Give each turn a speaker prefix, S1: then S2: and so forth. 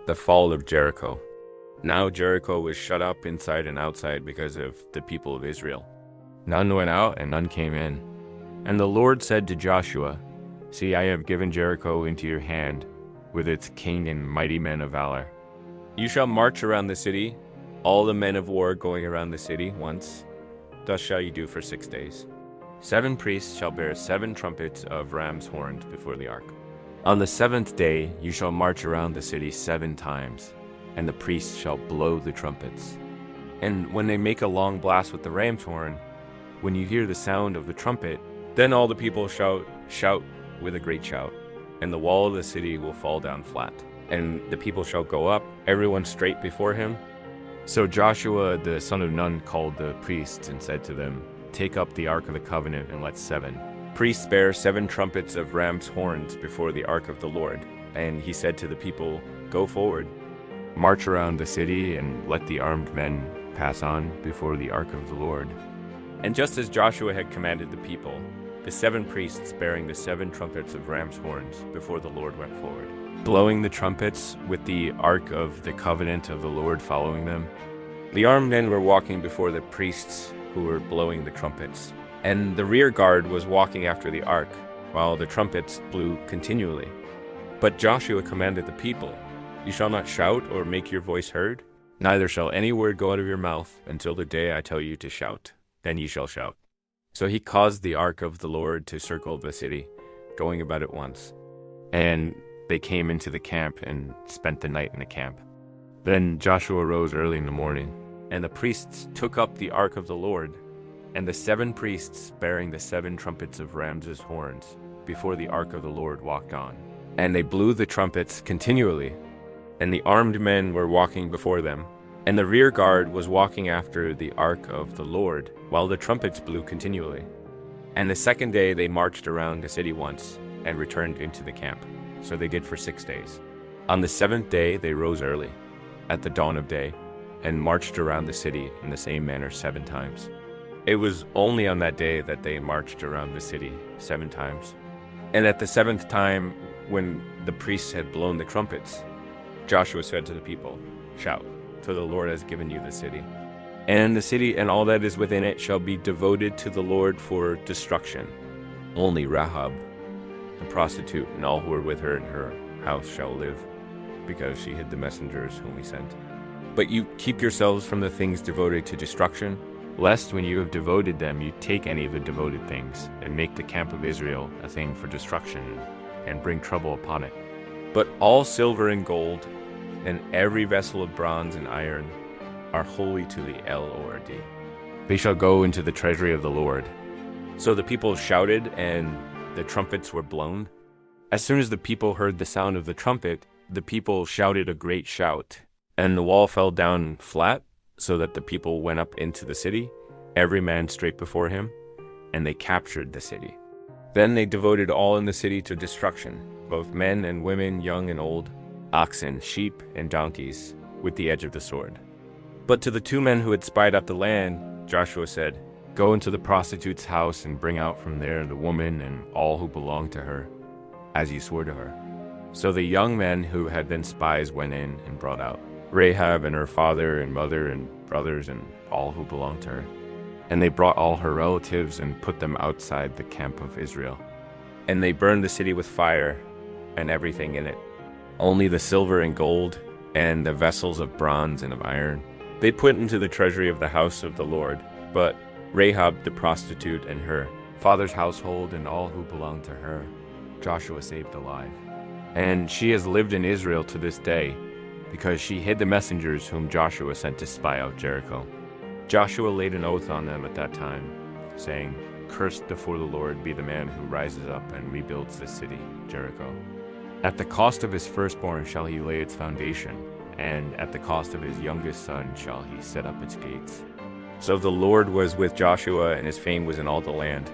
S1: The Fall of Jericho. Now Jericho was shut up inside and outside because of the people of Israel. None went out and none came in. And the Lord said to Joshua, "See, I have given Jericho into your hand, with its king and mighty men of valor. You shall march around the city, all the men of war going around the city once. Thus shall you do for 6 days. 7 priests shall bear 7 trumpets of ram's horns before the ark. On the 7th day you shall march around the city 7 times, and the priests shall blow the trumpets. And when they make a long blast with the ram's horn, when you hear the sound of the trumpet, then all the people shout with a great shout, and the wall of the city will fall down flat, and the people shall go up, everyone straight before him." So Joshua the son of Nun called the priests and said to them, "Take up the ark of the covenant and let 7 priests bear 7 trumpets of ram's horns before the ark of the Lord." And he said to the people, "Go forward, march around the city and let the armed men pass on before the ark of the Lord." And just as Joshua had commanded the people, the 7 priests bearing the 7 trumpets of ram's horns before the Lord went forward, blowing the trumpets with the ark of the covenant of the Lord following them. The armed men were walking before the priests who were blowing the trumpets, and the rear guard was walking after the ark, while the trumpets blew continually. But Joshua commanded the people, "You shall not shout or make your voice heard, neither shall any word go out of your mouth until the day I tell you to shout. Then ye shall shout." So he caused the ark of the Lord to circle the city, going about it once. And they came into the camp and spent the night in the camp. Then Joshua rose early in the morning, and the priests took up the ark of the Lord, and the 7 priests bearing the 7 trumpets of ram's horns before the ark of the Lord walked on. And they blew the trumpets continually, and the armed men were walking before them, and the rear guard was walking after the ark of the Lord, while the trumpets blew continually. And the 2nd day they marched around the city once, and returned into the camp. So they did for 6 days. On the 7th day they rose early, at the dawn of day, and marched around the city in the same manner 7 times. It was only on that day that they marched around the city 7 times. And at the 7th time, when the priests had blown the trumpets, Joshua said to the people, "Shout, for the Lord has given you the city. And the city and all that is within it shall be devoted to the Lord for destruction. Only Rahab, the prostitute, and all who were with her in her house shall live, because she hid the messengers whom we sent. But you keep yourselves from the things devoted to destruction, lest when you have devoted them you take any of the devoted things, and make the camp of Israel a thing for destruction, and bring trouble upon it. But all silver and gold, and every vessel of bronze and iron, are holy to the Lord. They shall go into the treasury of the Lord." So the people shouted, and the trumpets were blown. As soon as the people heard the sound of the trumpet, the people shouted a great shout, and the wall fell down flat, so that the people went up into the city, every man straight before him, and they captured the city. Then they devoted all in the city to destruction, both men and women, young and old, oxen, sheep, and donkeys, with the edge of the sword. But to the 2 men who had spied out the land, Joshua said, "Go into the prostitute's house and bring out from there the woman and all who belong to her, as you swore to her." So the young men who had been spies went in and brought out Rahab and her father and mother and brothers and all who belonged to her. And they brought all her relatives and put them outside the camp of Israel. And they burned the city with fire and everything in it, only the silver and gold and the vessels of bronze and of iron they put into the treasury of the house of the Lord. But Rahab the prostitute and her father's household and all who belonged to her, Joshua saved alive. And she has lived in Israel to this day, because she hid the messengers whom Joshua sent to spy out Jericho. Joshua laid an oath on them at that time, saying, "Cursed before the Lord be the man who rises up and rebuilds this city, Jericho. At the cost of his firstborn shall he lay its foundation, and at the cost of his youngest son shall he set up its gates." So the Lord was with Joshua, and his fame was in all the land.